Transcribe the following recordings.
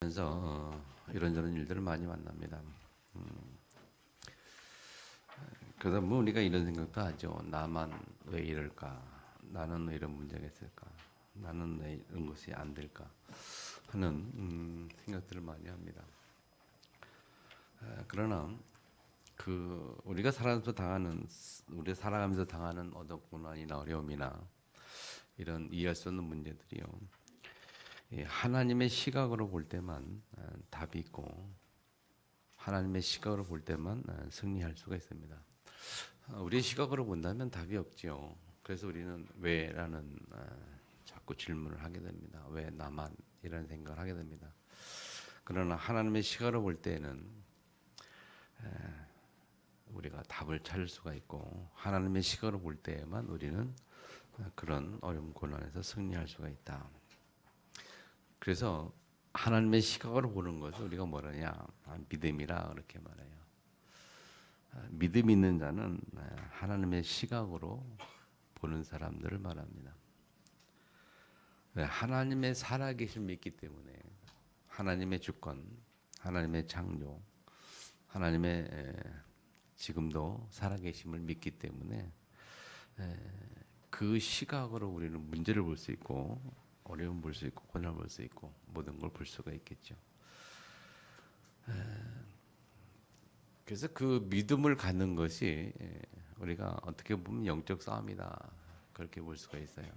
그래서 이런저런 일들을 많이 만납니다. 그러다 보면 우리가 이런 생각도 하죠. 나만 왜 이럴까? 나는 왜 이런 문제가 있을까? 나는 왜 이런 것이 안 될까? 하는 생각들을 많이 합니다. 그러나 우리가 살아가면서 당하는 어떤 고난이나 어려움이나 이런 이해할 수 없는 문제들이요. 하나님의 시각으로 볼 때만 답이 있고 하나님의 시각으로 볼 때만 승리할 수가 있습니다. 우리의 시각으로 본다면 답이 없지요. 그래서 우리는 왜라는 자꾸 질문을 하게 됩니다. 왜 나만 이런 생각을 하게 됩니다. 그러나 하나님의 시각으로 볼 때는 우리가 답을 찾을 수가 있고 하나님의 시각으로 볼 때에만 우리는 그런 어려운 고난에서 승리할 수가 있다. 그래서 하나님의 시각으로 보는 것을 우리가 뭐라냐? 믿음이라 그렇게 말해요. 믿음 있는 자는 하나님의 시각으로 보는 사람들을 말합니다. 하나님의 살아계심을 믿기 때문에 하나님의 주권, 하나님의 창조, 하나님의 지금도 살아계심을 믿기 때문에 그 시각으로 우리는 문제를 볼 수 있고 어려움 볼 수 있고 고난을 볼 수 있고 모든 걸 볼 수가 있겠죠. 그래서 그 믿음을 갖는 것이 우리가 어떻게 보면 영적 싸움이다 그렇게 볼 수가 있어요.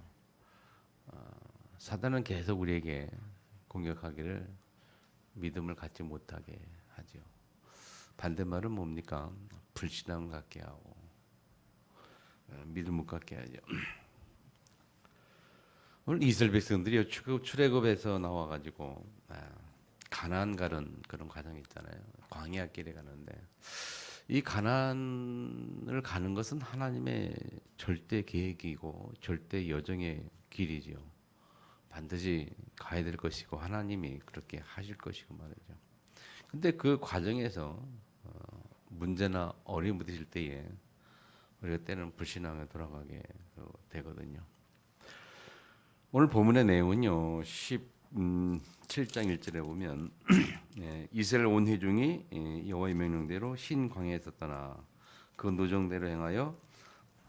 사단은 계속 우리에게 공격하기를 믿음을 갖지 못하게 하죠. 반대말은 뭡니까? 불신앙을 갖게 하고 믿음을 못 갖게 하죠. 오늘 이스라엘 백성들이 출애굽에서 나와가지고 가나안 가는 그런 과정이 있잖아요. 광야 길에 가는데 이 가나안을 가는 것은 하나님의 절대 계획이고 절대 여정의 길이지요. 반드시 가야 될 것이고 하나님이 그렇게 하실 것이고 말이죠. 근데 그 과정에서 문제나 어려움이 부딪힐 때에 우리가 때는 불신앙에 돌아가게 되거든요. 오늘 본문의 내용은요, 17장 1절에 보면, 이스라엘 온 회중이 여호와의 명령대로 흰 광야에서 떠나 그 노정대로 행하여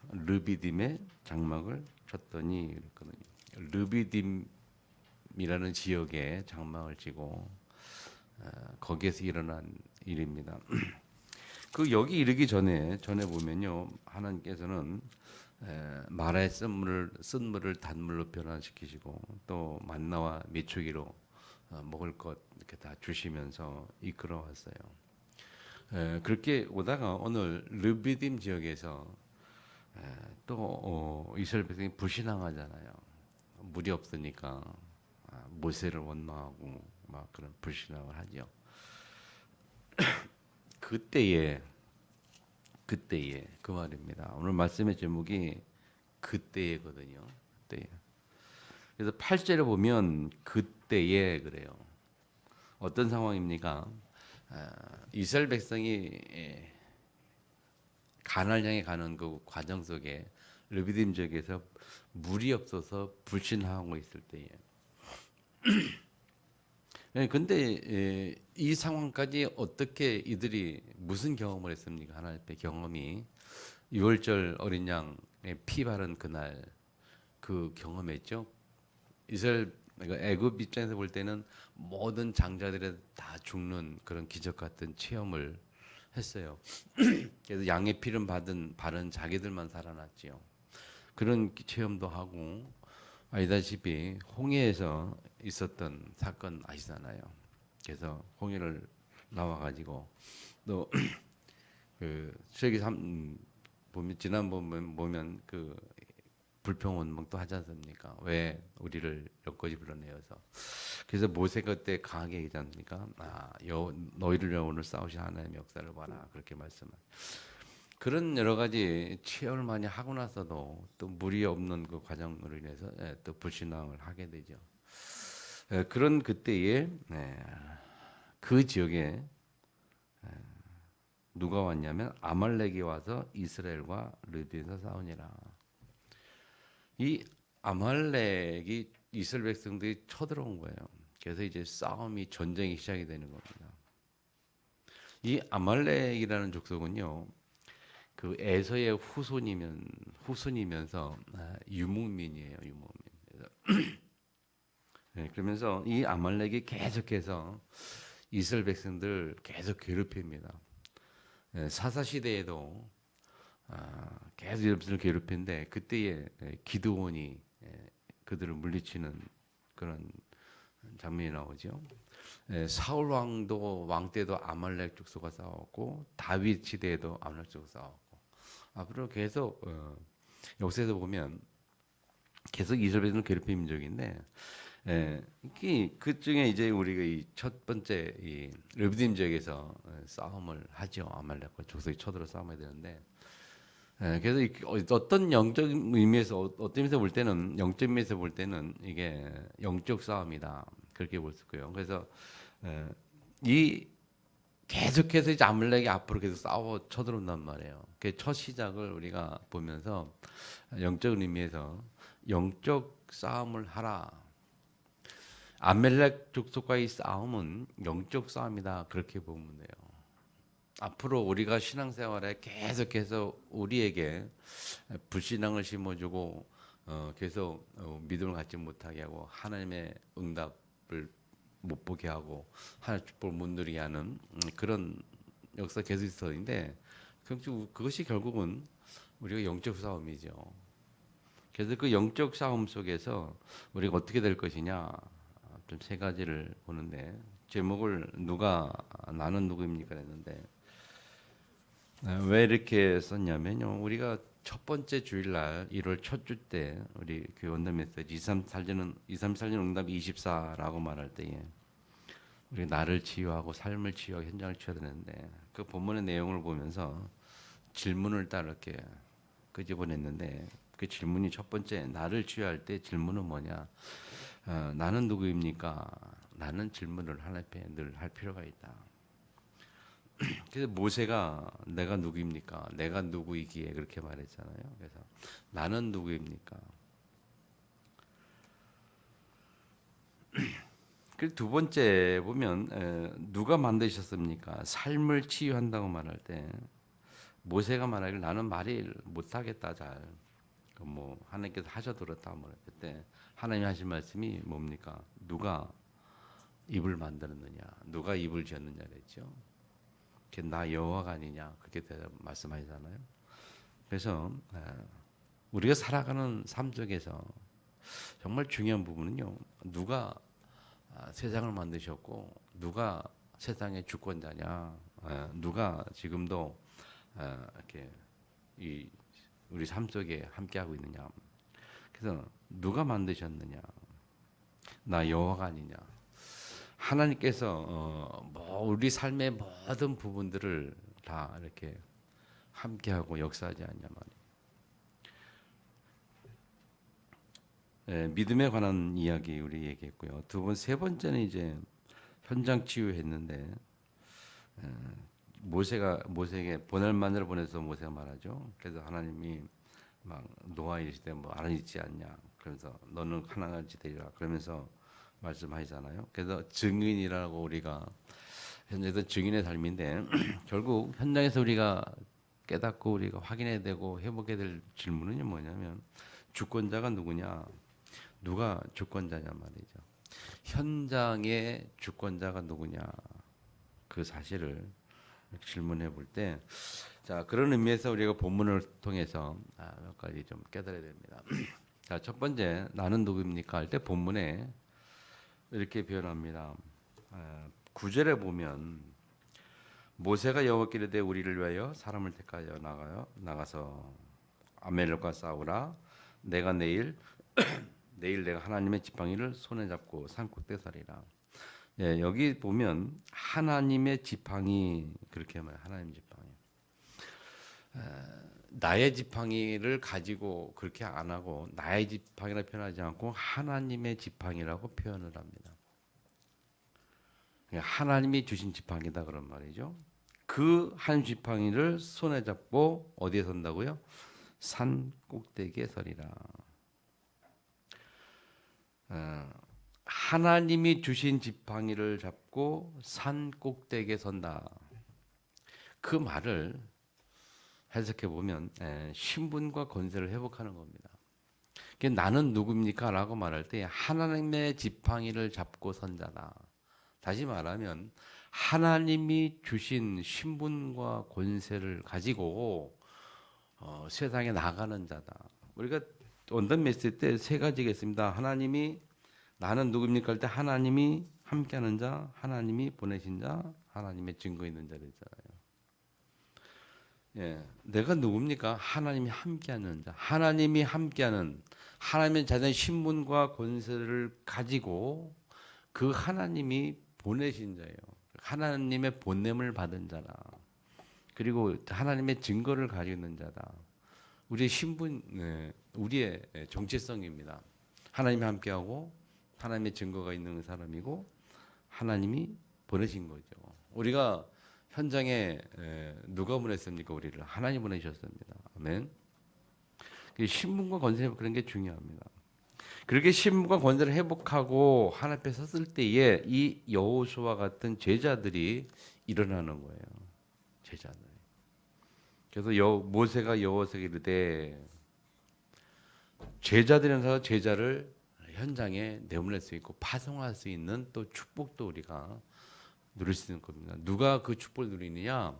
르비딤의 장막을 쳤더니 그랬거든요. 르비딤이라는 지역에 장막을 치고, 거기에서 일어난 일입니다. 여기 이르기 전에 보면요, 하나님께서는 마라의 쓴 물을 단물로 변화시키시고 또 만나와 메추기로 먹을 것 이렇게 다 주시면서 이끌어 왔어요. 그렇게 오다가 오늘 르비딤 지역에서 또 이스라엘 백성이 불신앙하잖아요. 물이 없으니까 모세를 원망하고 막 그런 불신앙을 하죠. 그때에 그 말입니다. 오늘 말씀의 제목이 그때에거든요. 그때에. 그래서 8절에 보면 그때에 그래요. 어떤 상황입니까? 이스라엘 백성이 가나안을 향해 가는 그 과정 속에 르비딤 지역에서 물이 없어서 불신하고 있을 때에. 근데 이 상황까지 어떻게 이들이 무슨 경험을 했습니까? 하나님의 경험이 6월절 어린 양의 피 바른 그날 그 경험했죠. 이스라엘 애굽 입장에서 볼 때는 모든 장자들이 다 죽는 그런 기적 같은 체험을 했어요. 그래서 양의 피를 바른 자기들만 살아났지요. 그런 체험도 하고 아시다시피 홍해에서 있었던 사건 아시잖아요. 그래서 홍해를 나와가지고 또 수레기 3 보면 지난번 보면 그 불평원망도 하지 않습니까? 왜 우리를 여기까지 불러내어서 그래서 모세가 그때 강하게 얘기하지 않습니까? 너희를 오늘 싸우신 하나님의 역사를 봐라 그렇게 말씀을. 그런 여러 가지 체험을 많이 하고 나서도 또 물이 없는 그 과정으로 인해서 또 불신앙을 하게 되죠. 그런 그때에 그 지역에 누가 왔냐면 아말렉이 와서 이스라엘과 르비에서 싸우니라. 이 아말렉이 이스라엘 백성들이 쳐들어온 거예요. 그래서 이제 싸움이 전쟁이 시작이 되는 겁니다. 이 아말렉이라는 족속은요, 그 에서의 후손이면서 유목민이에요, 유목민. 네, 그러면서 이 아말렉이 계속해서 이스라엘 백성들 계속 괴롭힙니다. 사사 시대에도 계속 이스라엘 괴롭히는데 그때에 기드온이 그들을 물리치는 그런 장면이 나오죠. 사울 왕도 왕 때도 아말렉 족속과 싸웠고 다윗 시대에도 아말렉 족속과 싸웠고 앞으로 계속 역사에서 보면 계속 이스라엘 백성을 괴롭힌 민족인데 그 중에 이제 우리가 이 첫 번째 이 르비딤 지역에서 싸움을 하죠. 아말렉과 족속이 쳐들어 싸움해야 되는데 그래서 어떤 영적 의미에서 어떤 의미에서 볼 때는 영적 의미에서 볼 때는 이게 영적 싸움이다 그렇게 볼 수 있고요. 그래서 이 계속해서 이제 아말렉이 앞으로 계속 싸워 쳐들어온단 말이에요. 그 첫 시작을 우리가 보면서 영적 의미에서 영적 싸움을 하라. 아말렉 족속과의 싸움은 영적 싸움이다 그렇게 보면 돼요. 앞으로 우리가 신앙생활에 계속해서 우리에게 불신앙을 심어주고 계속 믿음을 갖지 못하게 하고 하나님의 응답을 못 보게 하고 하나님 축복을 못 누리게 하는 그런 역사가 계속 있었는데 그것이 결국은 우리가 영적 싸움이죠. 그래서 그 영적 싸움 속에서 우리가 어떻게 될 것이냐 좀 세 가지를 보는데 제목을 나는 누구입니까 했는데 왜 이렇게 썼냐면요. 우리가 첫 번째 주일날 1월 첫 주 때 우리 교회 원더 메시지 234년 응답 24라고 말할 때에 우리 나를 치유하고 삶을 치유하고 현장을 치유해야 되는데 그 본문의 내용을 보면서 질문을 딱 이렇게 끄집어냈는데 그 질문이 첫 번째 나를 치유할 때 질문은 뭐냐? 나는 누구입니까? 라는 질문을 하나님 앞에 늘 할 필요가 있다. 그래서 모세가 내가 누구입니까? 내가 누구이기에 그렇게 말했잖아요. 그래서 나는 누구입니까? 그리고 두 번째 보면 누가 만드셨습니까? 삶을 치유한다고 말할 때 모세가 말하길 나는 말을 못하겠다 잘. 뭐 하나님께서 하셔들었다 말할 때 하나님 하신 말씀이 뭡니까? 누가 입을 만들었느냐? 누가 입을 지었느냐 그랬죠. 나 여호와가 아니냐 그렇게 말씀하시잖아요. 그래서 우리가 살아가는 삶 속에서 정말 중요한 부분은요. 누가 세상을 만드셨고 누가 세상의 주권자냐? 누가 지금도 이렇게 우리 삶 속에 함께하고 있느냐? 그래서 누가 만드셨느냐? 나 여호와가 아니냐? 하나님께서 우리 삶의 모든 부분들을 다 이렇게 함께하고 역사하지 않냐 말이에요. 믿음에 관한 이야기 우리 얘기했고요. 세 번째는 이제 현장 치유했는데 모세에게 보낼 마늘을 보내서 모세가 말하죠. 그래서 하나님이 막 노아 이르시되 뭐 아는 있지 않냐. 그러면서 너는 하나같이 되리라. 그러면서 말씀하시잖아요. 그래서 증인이라고 우리가 현재도 증인의 삶인데 결국 현장에서 우리가 깨닫고 우리가 확인해야 되고 해보게 될 질문은 뭐냐면 주권자가 누구냐, 누가 주권자냐 말이죠. 현장의 주권자가 누구냐 그 사실을 질문해 볼 때, 자 그런 의미에서 우리가 본문을 통해서 몇 가지 좀 깨달아야 됩니다. 자 첫 번째 나는 누구입니까 할 때 본문에 이렇게 표현합니다. 9절에 보면 모세가 여호와께 이르되 우리를 위하여 사람을 택하여 나가서 아말렉과 싸우라. 내가 내일 내가 하나님의 지팡이를 손에 잡고 산꼭대에 서리라. 여기 보면 하나님의 지팡이 그렇게 말해요. 하나님 지팡이. 나의 지팡이를 가지고 그렇게 안 하고 나의 지팡이라 표현하지 않고 하나님의 지팡이라고 표현을 합니다. 하나님이 주신 지팡이다 그런 말이죠. 그 한 지팡이를 손에 잡고 어디에 선다고요? 산 꼭대기에 서리라. 하나님이 주신 지팡이를 잡고 산 꼭대기에 선다. 그 말을 해석해 보면 신분과 권세를 회복하는 겁니다. 나는 누굽니까? 라고 말할 때 하나님의 지팡이를 잡고 선 자다. 다시 말하면 하나님이 주신 신분과 권세를 가지고 세상에 나가는 자다. 우리가 원단 메시지 때 세 가지가 있습니다. 하나님이 나는 누굽니까? 할 때 하나님이 함께하는 자, 하나님이 보내신 자, 하나님의 증거 있는 자를 있잖아요. 예, 내가 누굽니까? 하나님이 함께하는 자, 하나님이 함께하는 하나님의 자녀의 신분과 권세를 가지고 그 하나님이 보내신 자예요. 하나님의 보냄을 받은 자다. 그리고 하나님의 증거를 가지고 있는 자다. 우리의 신분, 우리의 정체성입니다. 하나님이 함께하고 하나님의 증거가 있는 사람이고 하나님이 보내신 거죠. 우리가 현장에 누가 보냈습니까? 우리를 하나님 보내셨습니다. 아멘. 신분과 권세 그런 게 중요합니다. 그렇게 신분과 권세를 회복하고 하나님 앞에 섰을 때에 이 여호수아와 같은 제자들이 일어나는 거예요. 제자들. 그래서 모세가 여호수아에게 이르되 제자들에서 제자를 현장에 내보낼 수 있고 파송할 수 있는 또 축복도 우리가 누릴 수 있는 겁니다. 누가 그 축복을 누리느냐?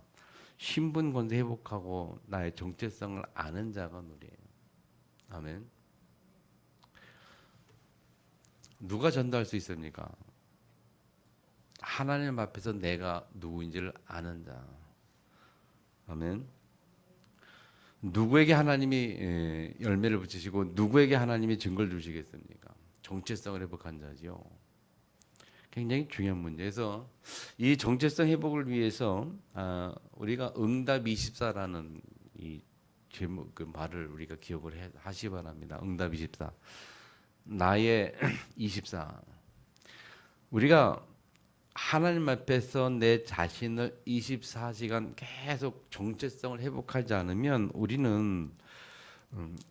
신분 권세 회복하고 나의 정체성을 아는 자가 누려요. 아멘. 누가 전도할 수 있습니까? 하나님 앞에서 내가 누구인지를 아는 자. 아멘. 누구에게 하나님이 열매를 붙이시고 누구에게 하나님이 증거를 주시겠습니까? 정체성을 회복한 자지요. 굉장히 중요한 문제에서 이 정체성 회복을 위해서 우리가 응답 24라는 이 제목 그 말을 우리가 기억을 하시 바랍니다. 응답 24. 나의 24. 우리가 하나님 앞에서 내 자신을 24시간 계속 정체성을 회복하지 않으면 우리는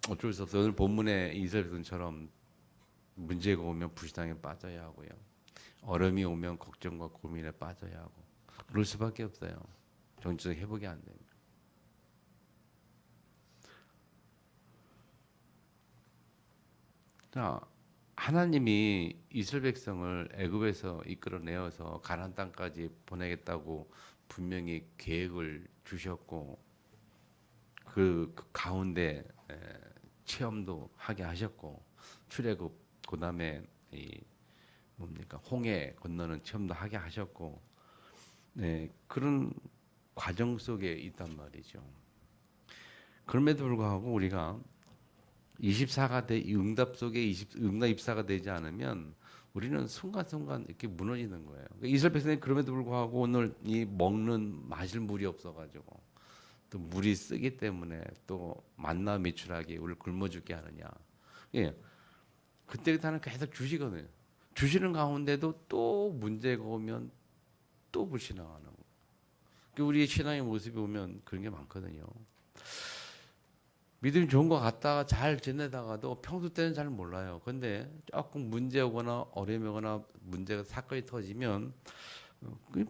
어쩔 수 없어요. 오늘 본문의 이스라엘처럼 문제가 오면 불신앙에 빠져야 하고요. 어려움이 오면 걱정과 고민에 빠져야 하고 그럴 수밖에 없어요. 정체성 회복이 안 됩니다. 자, 하나님이 이스라엘 백성을 애굽에서 이끌어내어서 가나안 땅까지 보내겠다고 분명히 계획을 주셨고 그 가운데 체험도 하게 하셨고 출애굽 그다음에 이 뭡니까 홍해 건너는 체험도 하게 하셨고 그런 과정 속에 있단 말이죠. 그럼에도 불구하고 우리가 24가 응답 속에 응답 24가 되지 않으면 우리는 순간순간 이렇게 무너지는 거예요. 이스라엘 백성이 그럼에도 불구하고 오늘 이 먹는 마실 물이 없어가지고 또 물이 쓰기 때문에 또 만나 매출하게 우리를 굶어 죽게 하느냐. 예, 그때부터는 계속 주시거든요. 주시는 가운데도 또 문제가 오면 또 불신앙하는 거예요. 우리의 신앙의 모습이 보면 그런 게 많거든요. 믿음이 좋은 것 같다가 잘 지내다가도 평소 때는 잘 몰라요. 근데 조금 문제 오거나 어려움이 오거나 문제가 사건이 터지면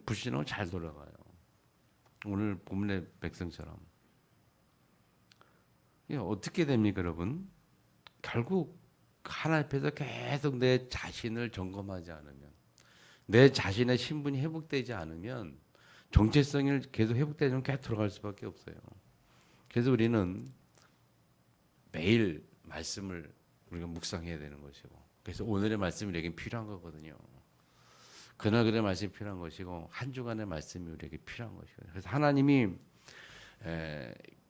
불신앙은 잘 돌아가요. 오늘 본문의 백성처럼. 어떻게 됩니까, 여러분? 결국 하나님 앞에서 계속 내 자신을 점검하지 않으면 내 자신의 신분이 회복되지 않으면 정체성이 계속 회복되지 않으면 계속 돌아갈 수밖에 없어요. 그래서 우리는 매일 말씀을 우리가 묵상해야 되는 것이고 그래서 오늘의 말씀이 우리에게 필요한 거거든요. 그날의 말씀이 필요한 것이고 한 주간의 말씀이 우리에게 필요한 것이고 그래서 하나님이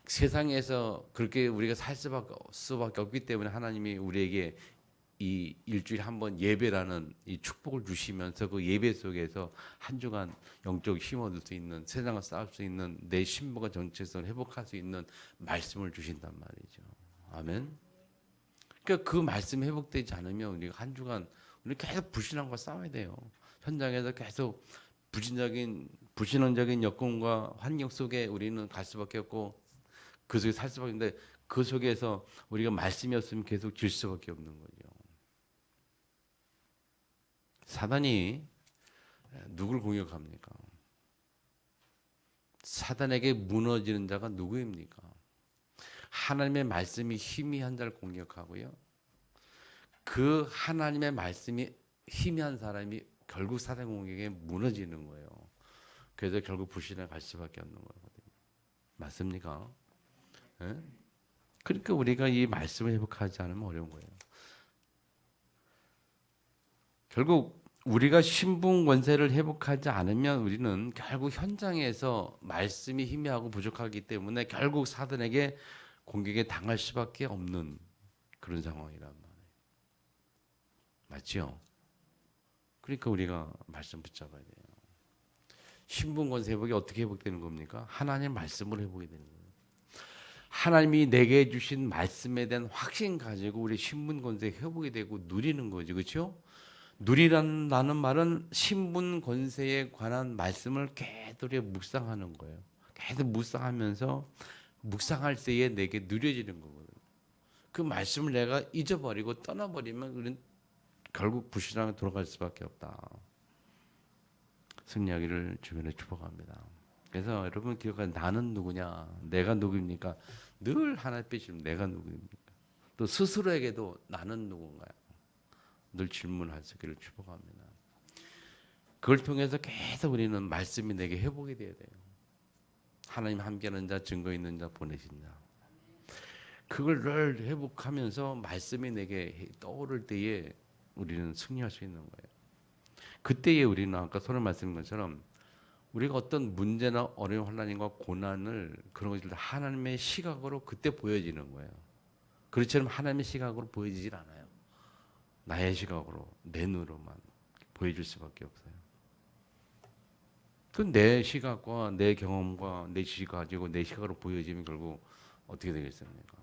세상에서 그렇게 우리가 살 수밖에 없기 때문에 하나님이 우리에게 이 일주일에 한 번 예배라는 이 축복을 주시면서 그 예배 속에서 한 주간 영적 힘 얻을 수 있는 세상을 싸울 수 있는 내 신분과 정체성을 회복할 수 있는 말씀을 주신단 말이죠. 아멘. 그러니까 그 말씀이 회복되지 않으면 우리가 한 주간 우리 계속 불신앙과 싸워야 돼요. 현장에서 계속 불신앙적인 여건과 환경 속에 우리는 갈 수밖에 없고 그 속에 살 수밖에 없는데 그 속에서 우리가 말씀이 없으면 계속 질 수밖에 없는 거죠. 사단이 누굴 공격합니까? 사단에게 무너지는 자가 누구입니까? 하나님의 말씀이 희미한 자를 공격하고요. 그 하나님의 말씀이 희미한 사람이 결국 사단 공격에 무너지는 거예요. 그래서 결국 불신에 갈 수밖에 없는 거거든요. 맞습니까? 예? 그러니까 우리가 이 말씀을 회복하지 않으면 어려운 거예요. 결국 우리가 신분 권세를 회복하지 않으면 우리는 결국 현장에서 말씀이 희미하고 부족하기 때문에 결국 사단에게 공격에 당할 수밖에 없는 그런 상황이란 말이에요. 맞죠? 그러니까 우리가 말씀 붙잡아야 돼요. 신분 권세 회복이 어떻게 회복되는 겁니까? 하나님의 말씀으로 회복이 되는 거예요. 하나님이 내게 주신 말씀에 대한 확신 가지고 우리 신분 권세 회복이 되고 누리는 거죠. 그렇죠? 누리라는 말은 신분 권세에 관한 말씀을 계속 묵상하는 거예요. 계속 묵상하면서 묵상할 때에 내게 누려지는 거거든요. 그 말씀을 내가 잊어버리고 떠나버리면 우리는 결국 불신앙에 돌아갈 수밖에 없다. 승리하기를 주변에 축복합니다. 그래서 여러분 기억하세요. 나는 누구냐? 내가 누구입니까? 늘 하나님께 질문, 내가 누구입니까? 또 스스로에게도 나는 누군가요? 늘 질문할 수 있기를 축복합니다. 그걸 통해서 계속 우리는 말씀이 내게 회복이 돼야 돼요. 하나님 함께하는 자, 증거 있는 자, 보내신 자. 그걸 늘 회복하면서 말씀이 내게 떠오를 때에 우리는 승리할 수 있는 거예요. 그때에 우리는 아까 서로 말씀인 것처럼 우리가 어떤 문제나 어려운 환난과 고난을 그런 것들 하나님의 시각으로 그때 보여지는 거예요. 그렇지만 하나님의 시각으로 보여지질 않아요. 나의 시각으로, 내 눈으로만 보여줄 수밖에 없어요. 그 내 시각과 내 경험과 내 지식 가지고 내 시각으로 보여지면 결국 어떻게 되겠습니까?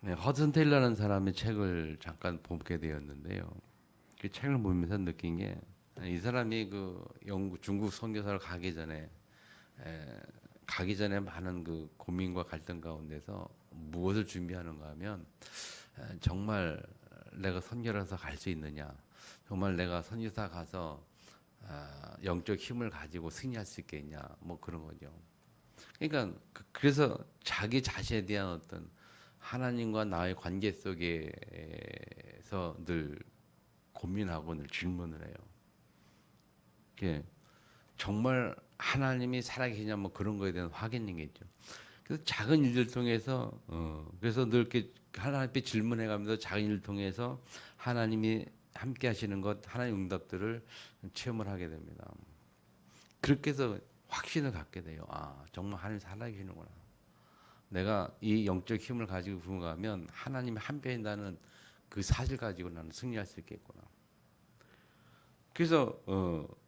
네, 허슨 테일러라는 사람의 책을 잠깐 보게 되었는데요. 그 책을 보면서 느낀 게 이 사람이 그 영국 중국 선교사를 가기 전에 많은 그 고민과 갈등 가운데서 무엇을 준비하는가 하면 정말 내가 선교라서 갈 수 있느냐, 정말 내가 선교사 가서 영적 힘을 가지고 승리할 수 있겠냐, 뭐 그런 거죠. 그러니까 그래서 자기 자신에 대한 어떤 하나님과 나의 관계 속에서 늘 고민하고 늘 질문을 해요. 정말 하나님이 살아계시냐 뭐 그런 거에 대한 확인이겠죠. 그래서 작은 일들 통해서 그래서 늘 이렇게 하나님께 질문해가면서 작은 일을 통해서 하나님이 함께 하시는 것, 하나님의 응답들을 체험을 하게 됩니다. 그렇게 해서 확신을 갖게 돼요. 아, 정말 하나님 살아계시는구나. 내가 이 영적 힘을 가지고 부응하면 하나님이 함께 한다는 그 사실 가지고 나는 승리할 수 있겠구나. 그래서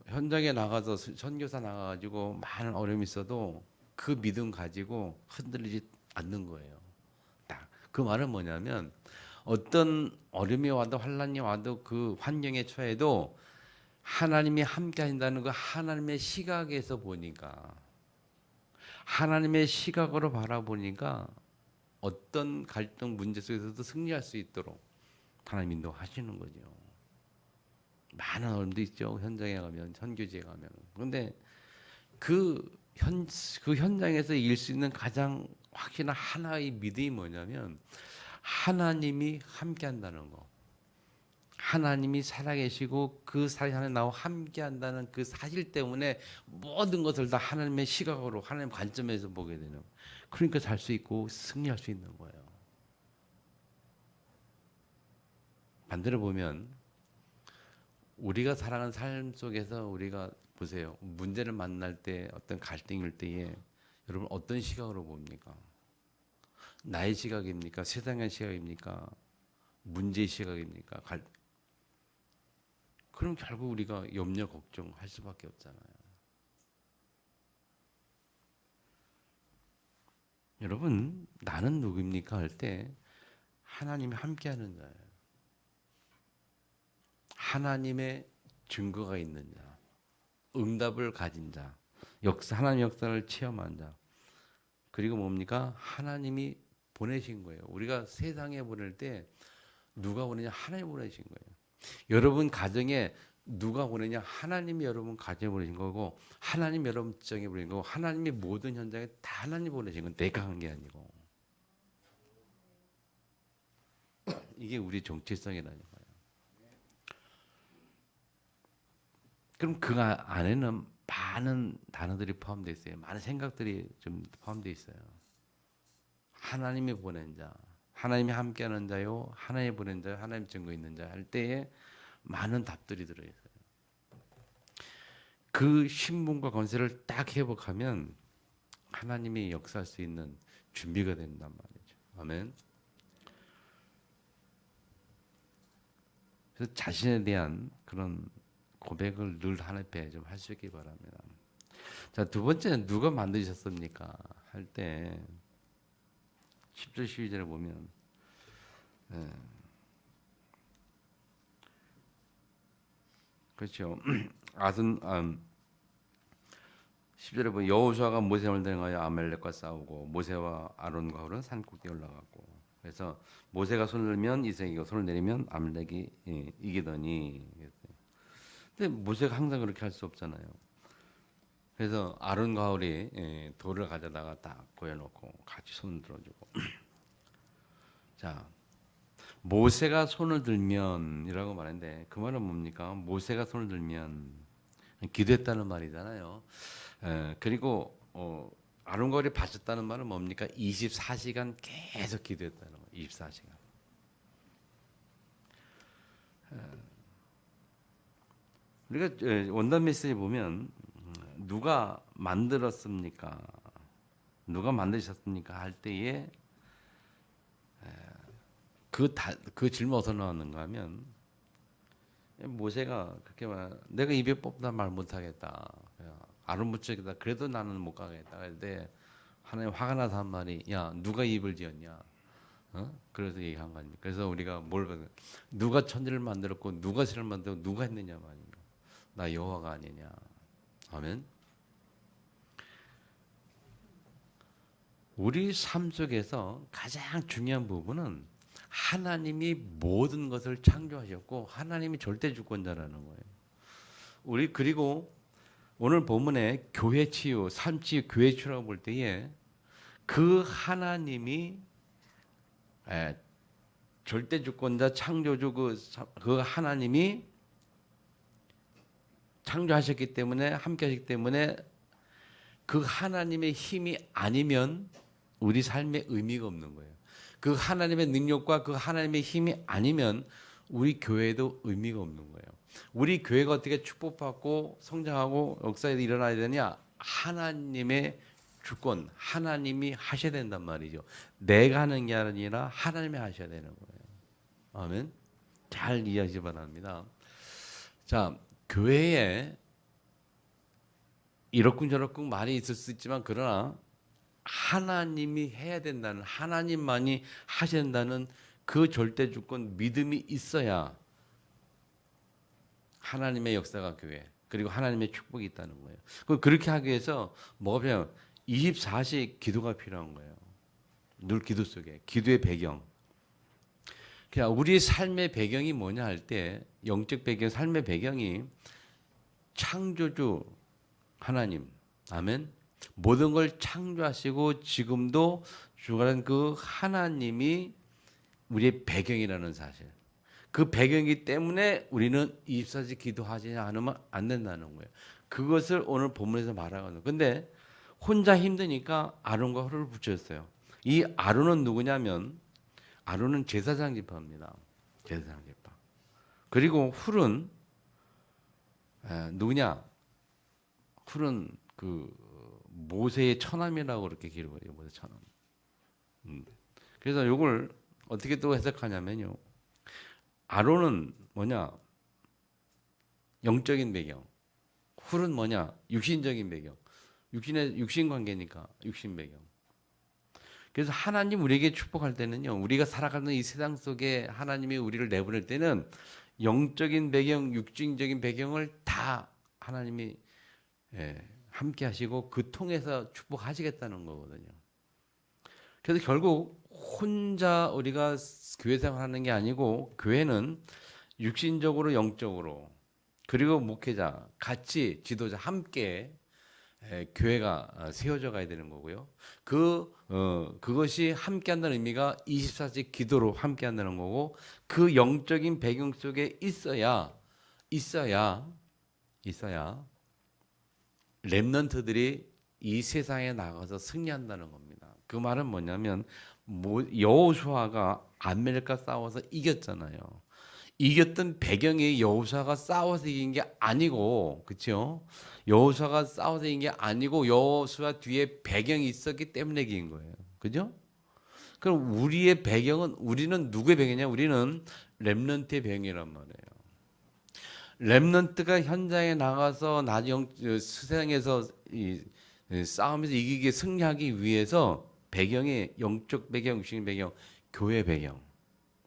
현장에 나가서 선교사 나가가지고 많은 어려움이 있어도 그 믿음 가지고 흔들리지 않는 거예요. 딱 그 말은 뭐냐면 어떤 어려움이 와도 환난이 와도 그 환경에 처해도 하나님이 함께 하신다는 거 하나님의 시각에서 보니까 하나님의 시각으로 바라보니까 어떤 갈등 문제 속에서도 승리할 수 있도록 하나님 인도하시는 거죠. 많은 어려움도 있죠. 현장에 가면, 선교지에 가면. 그런데 그 현장에서 이길 수 있는 가장 확실한 하나의 믿음이 뭐냐면 하나님이 함께 한다는 거. 하나님이 살아계시고 그 사실 안에 나와 함께 한다는 그 사실 때문에 모든 것을 다 하나님의 시각으로 하나님 관점에서 보게 되는. 그러니까 살 수 있고 승리할 수 있는 거예요. 반대로 보면 우리가 살아가는 삶 속에서 우리가 보세요. 문제를 만날 때 어떤 갈등일 때에 여러분 어떤 시각으로 봅니까? 나의 시각입니까? 세상의 시각입니까? 문제의 시각입니까? 그럼 결국 우리가 염려 걱정할 수밖에 없잖아요. 여러분 나는 누구입니까? 할 때 하나님이 함께하는 자예요. 하나님의 증거가 있는 자, 응답을 가진 자, 하나님 역사를 체험한 자, 그리고 뭡니까? 하나님이 보내신 거예요. 우리가 세상에 보낼 때 누가 보내냐? 하나님 보내신 거예요. 여러분 가정에 누가 보내냐? 하나님이 여러분 가정에 보내신 거고, 하나님 여러분 지정에 보내신 거고, 하나님이 모든 현장에 다 하나님 보내신 건 내가 한 게 아니고. 이게 우리 정체성이라는 거예요. 그럼 그 안에는 많은 단어들이 포함되어 있어요. 많은 생각들이 좀 포함되어 있어요. 하나님이 보낸 자, 하나님이 함께하는 자요, 하나님이 보낸 자요, 하나님 증거 있는 자 할 때에 많은 답들이 들어있어요. 그 신분과 권세를 딱 회복하면 하나님이 역사할 수 있는 준비가 된단 말이죠. 아멘. 그래서 자신에 대한 그런 고백을 늘 하나님 앞에 좀 할 수 있기 바랍니다. 자, 두 번째는 누가 만드셨습니까? 할 때 10절 12절에 보면 그렇죠. 10절에 보면 여호수아가 모세를 대응하여 아말렉과 싸우고 모세와 아론과 홀은 산 꼭대기에 올라갔고, 그래서 모세가 손을 들면 이스라엘이 손을 내리면 아말렉이 이기더니. 근데 모세가 항상 그렇게 할 수 없잖아요. 그래서 아론과 홀이 돌을 가져다가 딱 보여놓고 같이 손을 들어주고 자, 모세가 손을 들면이라고 말했는데 그 말은 뭡니까? 모세가 손을 들면 기도했다는 말이잖아요. 그리고 아론과 홀이 바쳤다는 말은 뭡니까? 24시간 계속 기도했다는 거예요. 24시간. 우리가 원단 메시지 보면 누가 만들었습니까? 누가 만드셨습니까? 할 때에 그 질문 어디서 나왔는가 하면 모세가 그렇게 말, 내가 입에 뽑다 말 못하겠다. 아론 부처겠다. 그래도 나는 못 가겠다. 근데 하나님 화가 나서 한 말이, 야 누가 입을 지었냐? 그래서 얘기한 거 아닙니까? 그래서 우리가 뭘 받는? 누가 천지를 만들었고 누가 세를 만들고 누가 했느냐 말이야. 나 여호와가 아니냐. 아멘. 우리 삶 속에서 가장 중요한 부분은 하나님이 모든 것을 창조하셨고 하나님이 절대 주권자라는 거예요. 우리 그리고 오늘 본문에 교회 치유, 삶 치유, 교회 치유라고 볼 때에 그 하나님이 절대 주권자, 창조주 그 하나님이 창조하셨기 때문에 함께 하셨기 때문에 그 하나님의 힘이 아니면 우리 삶에 의미가 없는 거예요. 그 하나님의 능력과 그 하나님의 힘이 아니면 우리 교회도 의미가 없는 거예요. 우리 교회가 어떻게 축복받고 성장하고 역사에 일어나야 되냐? 하나님의 주권, 하나님이 하셔야 된단 말이죠. 내가 하는 게 아니라 하나님이 하셔야 되는 거예요. 아멘. 잘 이해하시기 바랍니다. 자, 교회에 이렇쿵저렇쿵 말이 있을 수 있지만 그러나 하나님이 해야 된다는, 하나님만이 하셔야 된다는 그 절대 주권 믿음이 있어야 하나님의 역사가 교회 그리고 하나님의 축복이 있다는 거예요. 그렇게 하기 위해서 뭐가 필요해요? 24시 기도가 필요한 거예요. 늘 기도 속에 기도의 배경. 그냥 우리 삶의 배경이 뭐냐 할 때 영적 배경, 삶의 배경이 창조주 하나님, 아멘. 모든 걸 창조하시고 지금도 주관하는 그 하나님이 우리의 배경이라는 사실. 그 배경이기 때문에 우리는 24시 기도하지 않으면 안 된다는 거예요. 그것을 오늘 본문에서 말하거든요. 근데 혼자 힘드니까 아론과 홀을 붙였어요. 이 아론은 누구냐면 아론은 제사장 지파입니다. 제사장 지파. 그리고 훌은 누구냐? 훌은 그 모세의 처남이라고 그렇게 기록해요. 모세 처남. 그래서 이걸 어떻게 또 해석하냐면요. 아론은 뭐냐? 영적인 배경. 훌은 뭐냐? 육신적인 배경. 육신 관계니까 육신 배경. 그래서 하나님 우리에게 축복할 때는요. 우리가 살아가는 이 세상 속에 하나님이 우리를 내보낼 때는 영적인 배경, 육신적인 배경을 다 하나님이 함께 하시고 그 통해서 축복하시겠다는 거거든요. 그래서 결국 혼자 우리가 교회 생활하는 게 아니고 교회는 육신적으로 영적으로 그리고 목회자 같이 지도자 함께 교회가 세워져 가야 되는 거고요. 그것이 함께 한다는 의미가 24시 기도로 함께 한다는 거고 그 영적인 배경 속에 있어야 렘넌트들이 이 세상에 나가서 승리한다는 겁니다. 그 말은 뭐냐면 여호수아가 아말렉과 싸워서 이겼잖아요. 이겼던 배경이 여호수아가 싸워서 이긴 게 아니고, 그렇죠? 여호수아가 싸워서 이긴 게 아니고 여호수아 뒤에 배경이 있었기 때문에 이긴 거예요. 그죠? 그럼 우리의 배경은 우리는 누구의 배경이냐? 우리는 렘넌트의 배경이란 말이에요. 렘넌트가 현장에 나가서 세상에서 싸움에서 이기게 승리하기 위해서 배경이 영적 배경, 육신 배경, 교회 배경.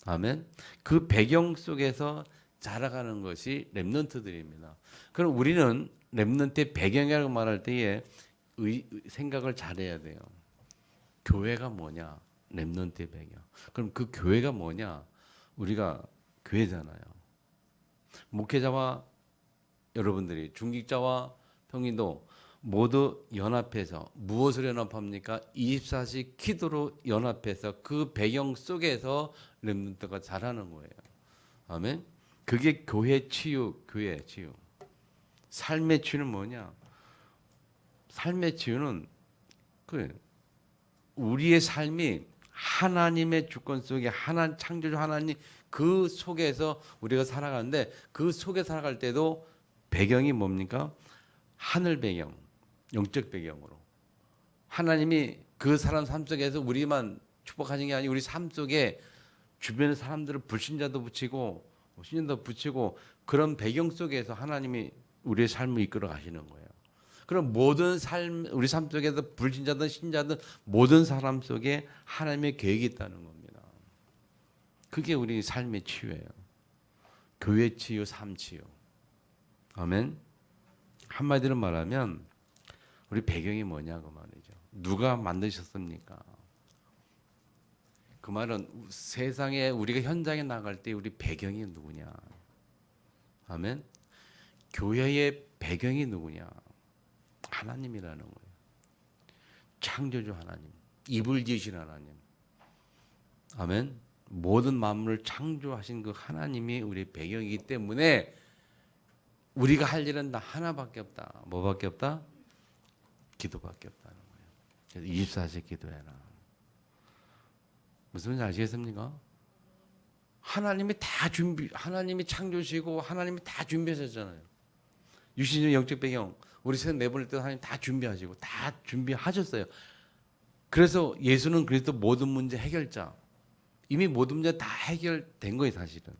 아멘. 그 배경 속에서 자라가는 것이 렘넌트들입니다. 그럼 우리는 렘넌트의 배경이라고 말할 때에 생각을 잘해야 돼요. 교회가 뭐냐? 렘넌트의 배경. 그럼 그 교회가 뭐냐? 우리가 교회잖아요. 목회자와 여러분들이 중직자와 평인도 모두 연합해서 무엇을 연합합니까? 24시 기도로 연합해서 그 배경 속에서 렘넌트가 자라는 거예요. 아멘. 그게 교회 치유. 삶의 치유는 뭐냐? 삶의 치유는 우리의 삶이 하나님의 주권 속에 창조주 하나님 그 속에서 우리가 살아가는데 그 속에 살아갈 때도 배경이 뭡니까? 하늘 배경, 영적 배경으로 하나님이 그 사람 삶 속에서 우리만 축복하는 게 아니고 우리 삶 속에 주변의 사람들을 불신자도 붙이고 신자도 붙이고 그런 배경 속에서 하나님이 우리의 삶을 이끌어 가시는 거예요. 그럼 모든 우리 삶 속에서 불신자든 신자든 모든 사람 속에 하나님의 계획이 있다는 겁니다. 그게 우리 삶의 치유예요. 교회 치유, 삶 치유. 아멘. 한마디로 말하면 우리 배경이 뭐냐고 말이죠. 누가 만드셨습니까? 그 말은 세상에 우리가 현장에 나갈 때 우리 배경이 누구냐? 아멘. 교회의 배경이 누구냐? 하나님이라는 거예요. 창조주 하나님, 이불 지으신 하나님. 아멘. 모든 만물을 창조하신 그 하나님이 우리 배경이기 때문에 우리가 할 일은 다 하나밖에 없다. 뭐밖에 없다? 기도밖에 없다는 거예요. 그래서 24시 기도해라. 무슨 말인지 아시겠습니까? 하나님이 창조시고 하나님이 다 준비하셨잖아요. 유신적 영적 배경, 우리 세상 내보낼 때 하나님 다 준비하시고 다 준비하셨어요. 그래서 예수는 그리스도 모든 문제 해결자. 이미 모든 문제 다 해결된 거예요, 사실은.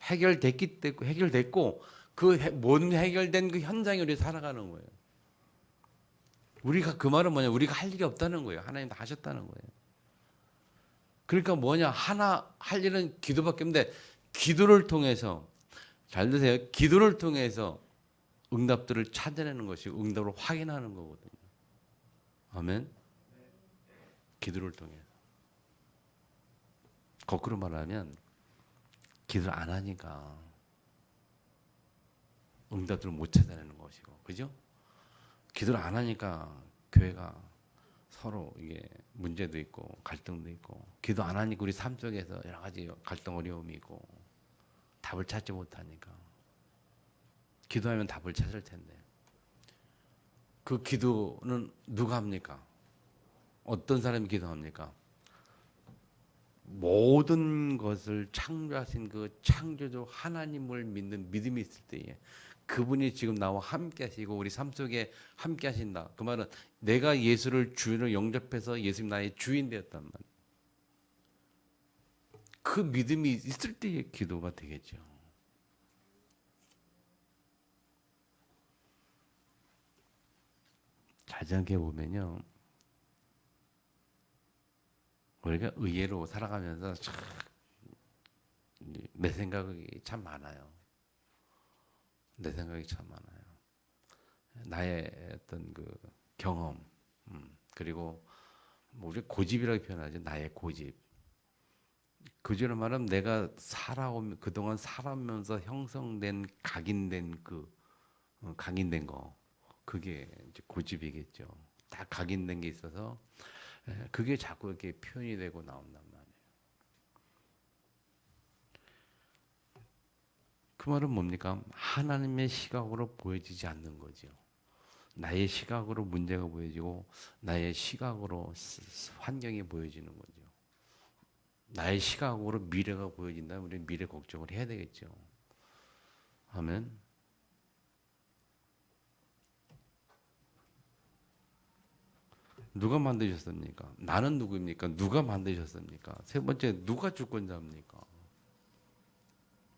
해결됐고 그 모든 해결된 그 현장에 우리 살아가는 거예요. 우리가 그 말은 뭐냐? 우리가 할 일이 없다는 거예요. 하나님 다 하셨다는 거예요. 그러니까 뭐냐? 하나 할 일은 기도밖에 없는데 기도를 통해서 잘 드세요. 기도를 통해서 응답들을 찾아내는 것이 응답을 확인하는 거거든요. 아멘. 기도를 통해서. 거꾸로 말하면 기도를 안 하니까 응답들을 못 찾아내는 것이고, 그죠? 기도를 안 하니까 교회가 서로 이게 문제도 있고 갈등도 있고, 기도 안 하니까 우리 삶 속에서 여러 가지 갈등 어려움이 있고 답을 찾지 못하니까. 기도하면 답을 찾을 텐데 그 기도는 누가 합니까? 어떤 사람이 기도합니까? 모든 것을 창조하신 그 창조주 하나님을 믿는 믿음이 있을 때에 그분이 지금 나와 함께 하시고 우리 삶 속에 함께 하신다. 그 말은 내가 예수를 주인으로 영접해서 예수님 나의 주인 되었단 말. 그 믿음이 있을 때의 기도가 되겠죠. 잘 생각해 보면요, 우리가 의외로 살아가면서 내 생각이 참 많아요. 내 생각이 참 많아요. 나의 어떤 그 경험, 그리고 우리 고집이라고 표현하죠. 나의 고집. 그전에 말하면 내가 그동안 살아오면서 형성된 각인된 각인된 거, 그게 이제 고집이겠죠. 다 각인된 게 있어서 그게 자꾸 이렇게 표현이 되고 나온단 말이에요. 그 말은 뭡니까? 하나님의 시각으로 보여지지 않는 거죠. 나의 시각으로 문제가 보여지고 나의 시각으로 환경이 보여지는 거죠. 나의 시각으로 미래가 보여진다면 우리는 미래 걱정을 해야 되겠죠. 아멘. 누가 만드셨습니까? 나는 누구입니까? 누가 만드셨습니까? 세 번째, 누가 주권자입니까?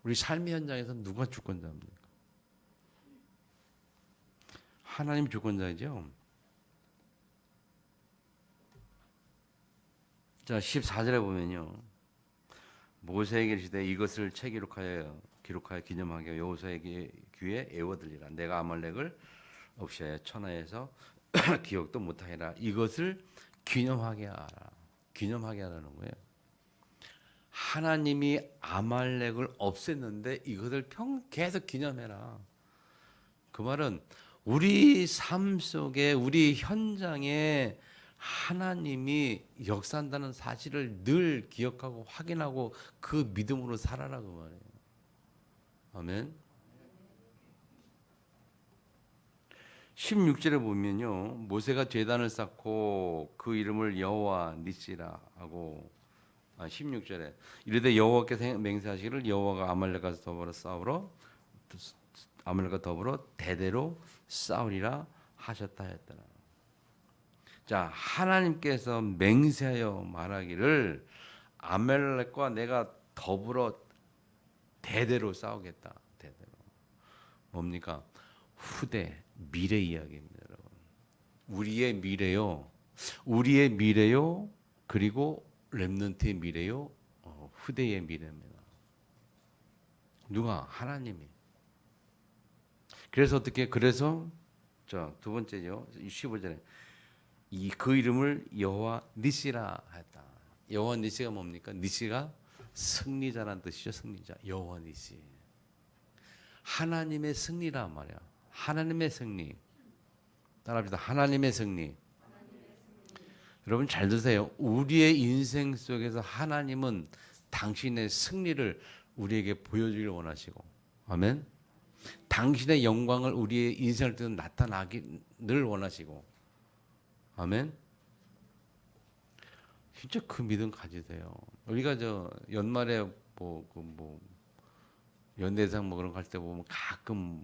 우리 삶의 현장에서 누가 주권자입니까? 하나님 주권자이죠. 자, 14절에 보면요. 모세에게 이르시되 이것을 책 기록하여 기념하게 여호수아의 귀에 애워들리라. 내가 아말렉을 없이하여 천하에서 기억도 못하리라. 이것을 기념하게 하라. 기념하게 하라는 거예요. 하나님이 아말렉을 없앴는데 이것을 계속 기념해라. 그 말은 우리 삶 속에 우리 현장에 하나님이 역사한다는 사실을 늘 기억하고 확인하고 그 믿음으로 살아라 그 말이에요. 아멘. 16절에 보면요. 모세가 제단을 쌓고 그 이름을 여호와 니시라 하고 16절에 이르되 여호와께서 맹세하시기를 여호와가 아말렉과 더불어 대대로 싸우리라 하셨다 했더라. 자, 하나님께서 맹세하여 말하기를 아말렉과 내가 더불어 대대로 싸우겠다. 대대로. 뭡니까? 후대, 미래 이야기입니다, 여러분. 우리의 미래요. 우리의 미래요. 그리고 렘넌트의 미래요. 후대의 미래입니다. 누가? 하나님이. 그래서 어떻게? 그래서 자, 두 번째죠. 15절에 그 이름을 여호와 니시라 했다. 여호와 니시가 뭡니까? 니시가 승리자라는 뜻이죠. 승리자. 여호와 니시. 하나님의 승리란 말이야. 하나님의 승리. 따라합시다. 하나님의 승리. 여러분 잘 드세요. 우리의 인생 속에서 하나님은 당신의 승리를 우리에게 보여주길 원하시고, 아멘. 당신의 영광을 우리의 인생을 통해 나타나기 늘 원하시고, 아멘. 진짜 그 믿음 가지세요. 우리가 연말에 연대상 그런 거 갈 때 보면 가끔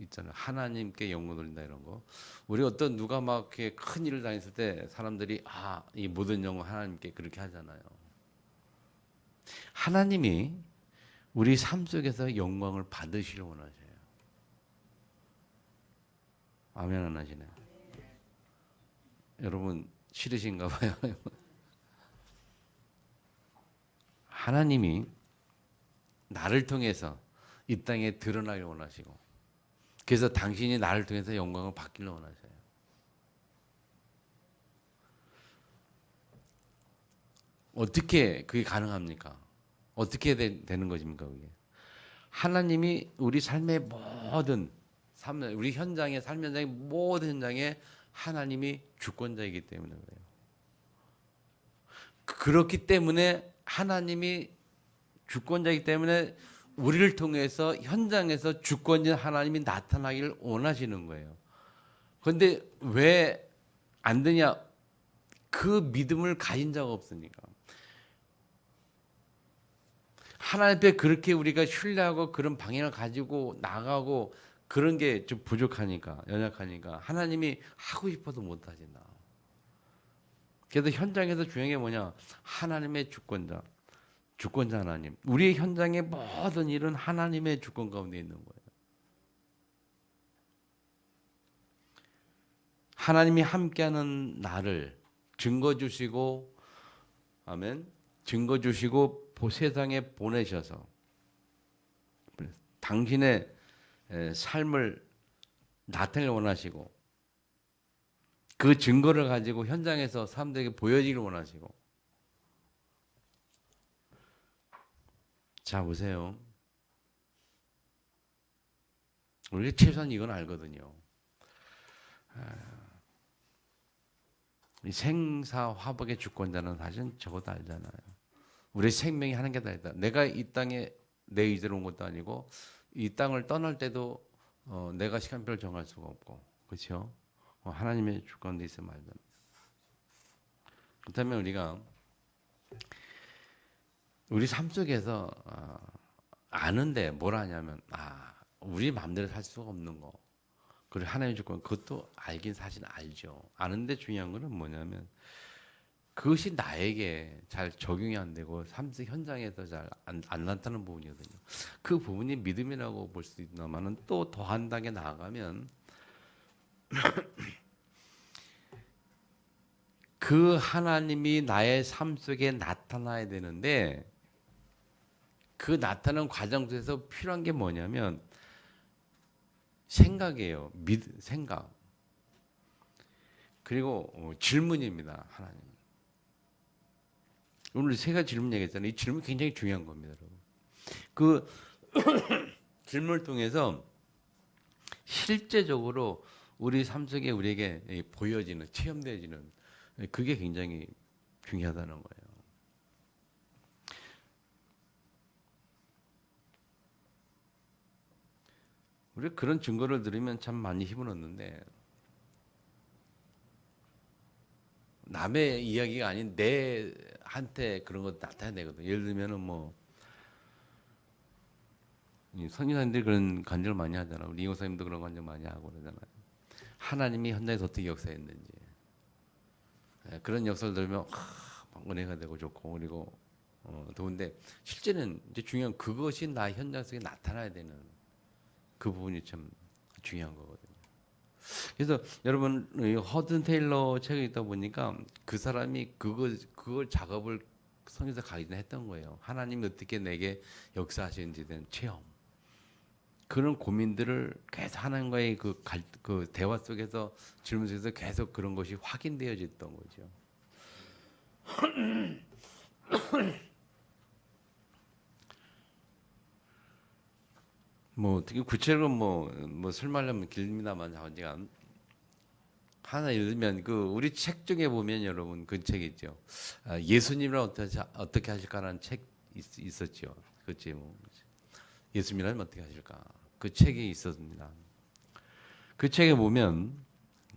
있잖아요. 하나님께 영광 돌린다 이런 거. 우리 어떤 누가 막 이렇게 큰 일을 다녔을 때 사람들이 이 모든 영광 하나님께 그렇게 하잖아요. 하나님이 우리 삶 속에서 영광을 받으시길 원하셔요. 아멘 안 하시네. 여러분 싫으신가 봐요. 하나님이 나를 통해서 이 땅에 드러나길 원하시고, 그래서 당신이 나를 통해서 영광을 받기를 원하셔요. 어떻게 그게 가능합니까? 어떻게 되는 것입니까? 그게 하나님이 우리 삶의 모든 우리 현장의 삶 현장의 모든 현장에 하나님이 주권자이기 때문에 그래요. 그렇기 때문에 하나님이 주권자이기 때문에 우리를 통해서 현장에서 주권자 하나님이 나타나기를 원하시는 거예요. 그런데 왜 안 되냐? 그 믿음을 가진 자가 없으니까. 하나님 앞에 그렇게 우리가 신뢰하고 그런 방향을 가지고 나가고 그런 게 좀 부족하니까, 연약하니까 하나님이 하고 싶어도 못 하신다. 그래서 현장에서 중요한 게 뭐냐? 하나님의 주권자 하나님. 우리의 현장의 모든 일은 하나님의 주권 가운데 있는 거예요. 하나님이 함께하는 나를 증거 주시고, 아멘. 증거 주시고 세상에 보내셔서 당신의 삶을 나타내길 원하시고, 그 증거를 가지고 현장에서 사람들에게 보여지기를 원하시고. 자, 보세요. 우리 최소한 이건 알거든요. 이 생사화복의 주권자는 사실은 적어도 알잖아요. 우리 생명이 하는 게 다 있다. 내가 이 땅에 내 의지로 온 것도 아니고 이 땅을 떠날 때도 내가 시간표를 정할 수가 없고, 그렇죠? 하나님의 주권도 있어 말도. 그렇다면 우리가 우리 삶 속에서 아는데 뭘 하냐면 우리 마음대로 살 수가 없는 거. 그리고 하나님의 주권 그것도 알긴 사실 알죠. 아는데 중요한 거는 뭐냐면 그것이 나에게 잘 적용이 안 되고 삶 속 현장에서 잘 안 나타나는 부분이거든요. 그 부분이 믿음이라고 볼 수 있나마는 또 더한 단계 나아가면 그 하나님이 나의 삶 속에 나타나야 되는데 그 나타나는 과정 속에서 필요한 게 뭐냐면 생각이에요. 생각. 그리고 질문입니다. 하나님. 오늘 세 가지 질문 얘기했잖아요. 이 질문 굉장히 중요한 겁니다, 여러분. 그 질문을 통해서 실제적으로 우리 삶 속에 우리에게 보여지는, 체험되어지는 그게 굉장히 중요하다는 거예요. 우리 그런 증거를 들으면 참 많이 힘을 얻는데 남의 이야기가 아닌 내한테 그런 거 나타내야 되거든. 예를 들면은 선교사님들이 그런 간증을 많이 하잖아. 우리 이호사님도 그런 간증 많이 하고 그러잖아요. 하나님이 현장에서 어떻게 역사했는지 그런 역사를 들으면 막 은혜가 되고 좋고 그리고 좋은데 실제는 이제 중요한 그것이 나 현장 속에 나타나야 되는 그 부분이 참 중요한 거거든요. 그래서 여러분 허든 테일러 책을 읽다 보니까 그 사람이 그걸 작업을 성에서 가기 전에 했던 거예요. 하나님이 어떻게 내게 역사하시는지에 대한 체험. 그런 고민들을 계속 하나님과의 그 대화 속에서 질문 속에서 계속 그런 것이 확인되어졌던 거죠. 어떻게 구체적으로 설명하려면 길입니다만 제가 하나 예를 들면 우리 책 중에 보면 여러분 그 책 있죠. 예수님이란 어떻게 하실까라는 책 있었죠. 그렇지 예수님이란 어떻게 하실까 그 책이 있었습니다. 그 책에 보면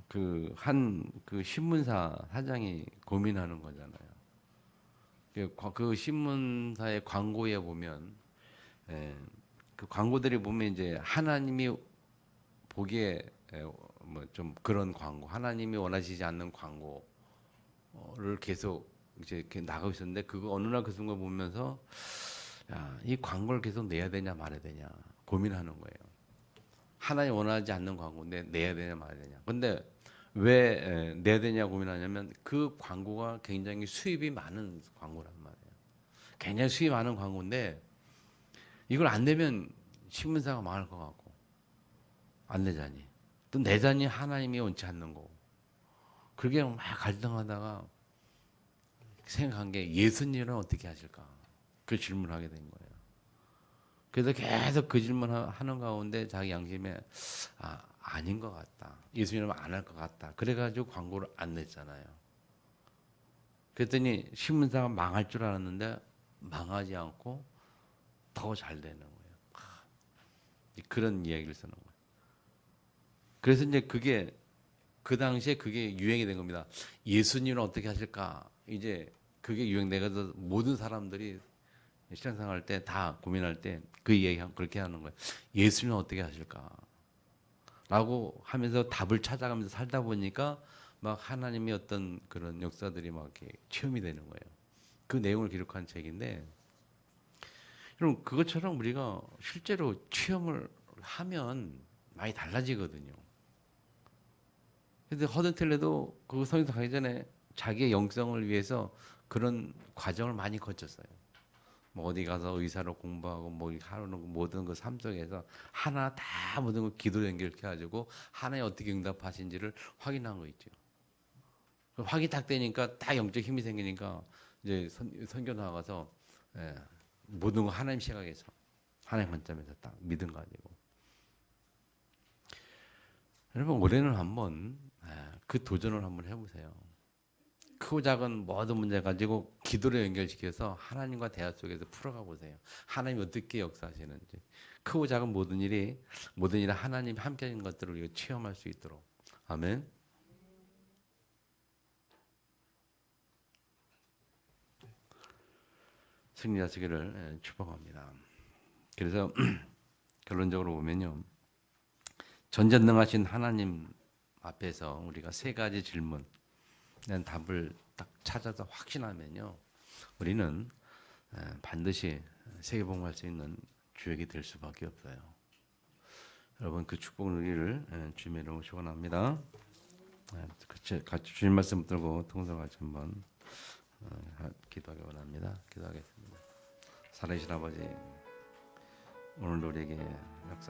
그 신문사 사장이 고민하는 거잖아요. 그 신문사의 광고에 보면 그 광고들이 보면 이제 하나님이 보기에 좀 그런 광고, 하나님이 원하시지 않는 광고를 계속 이제 이렇게 나가고 있었는데 그거 어느 날 그 순간 보면서 이 광고를 계속 내야 되냐 말아야 되냐 고민하는 거예요. 하나님 원하지 않는 광고인데 내야 되냐 말아야 되냐. 근데 왜 내야 되냐 고민하냐면 그 광고가 굉장히 수입이 많은 광고란 말이에요. 굉장히 수입이 많은 광고인데 이걸 안 내면 신문사가 망할 것 같고 안 내자니 또 내자니 하나님이 원치 않는 거고 그렇게 막 갈등하다가 생각한 게 예수님은 어떻게 하실까 그 질문을 하게 된 거예요. 그래서 계속 그 질문하는 가운데 자기 양심에 아닌 것 같다. 예수님은 안 할 것 같다. 그래가지고 광고를 안 냈잖아요. 그랬더니 신문사가 망할 줄 알았는데 망하지 않고 더 잘 되는 거예요. 그런 이야기를 쓰는 거예요. 그래서 이제 그 당시에 그게 유행이 된 겁니다. 예수님은 어떻게 하실까? 이제 그게 유행돼서 모든 사람들이 신앙생활 때 다 고민할 때 그 이야기 그렇게 하는 거예요. 예수님은 어떻게 하실까? 라고 하면서 답을 찾아가면서 살다 보니까 막 하나님의 어떤 그런 역사들이 막 이렇게 체험이 되는 거예요. 그 내용을 기록한 책인데, 여러분 그것처럼 우리가 실제로 체험을 하면 많이 달라지거든요. 근데 허든텔레도 그 성에서 가기 전에 자기의 영성을 위해서 그런 과정을 많이 거쳤어요. 어디 가서 의사로 공부하고 하는 모든 그 삶 속에서 하나 다 모든 거 기도 연결해 가지고 하나님 어떻게 응답하신지를 확인한 거 있죠. 확이 딱 되니까 딱 영적 힘이 생기니까 이제 선교 나가서 예, 모든 거 하나님 시각에서 하나님 관점에서 딱 믿음 가지고 여러분 올해는 한번 그 도전을 한번 해보세요. 크고 작은 모든 문제 가지고 기도로 연결시켜서 하나님과 대화 속에서 풀어가 보세요. 하나님이 어떻게 역사하시는지 크고 작은 모든 일이 하나님이 함께하는 것들을 우리가 체험할 수 있도록 아멘. 승리하시기를 축복합니다. 그래서 결론적으로 보면요. 전전능하신 하나님 앞에서 우리가 세 가지 질문 답을 딱 찾아서 확신하면요. 우리는 반드시 세계복음할 수 있는 주역이 될 수밖에 없어요. 여러분 그 축복 누리를 주님의 이름으로 축원합니다. 같이 주님 말씀 들고 통성 같이 한번 기도하기 원합니다. 기도하겠습니다. 살아계신 아버지 오늘도 우리에게 역사